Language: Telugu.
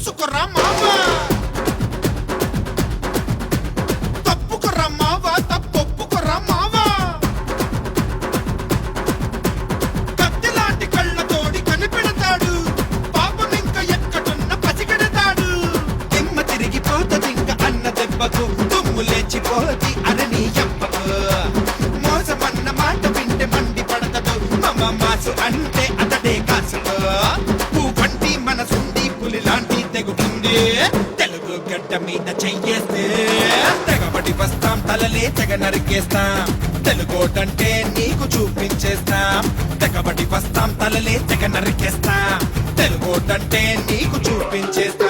చూసుకురా మావా తప్పుకురా మావా తప్పొప్పుకురా మావా కత్తిలాంటి కళ్ళతోడి కనిపెడతాడు పాపం ఇంకా ఎక్కడున్న పసిగడతాడు దిమ్మ తిరిగిపోతదింక అన్న దెబ్బకు తుమ్ము లేచిపోతి అరణి ఎప్పకు మోసమన్న మాట వింటే మండి పడతడు మమ మాసు అంటే అతడే కాసు పువ్వంటి మనసుండి పులిలాంటి తెగుతుంది తెలుగు గడ్డ మీద చెయ్యేస్తే తెగబడి వస్తాం తలలే తెగ నరికేస్తాం తెలుగోటంటే నీకు చూపించేస్తాం తెగబడి వస్తాం తలలే తెగ నరికేస్తాం తెలుగోటంటే నీకు చూపించేస్తాం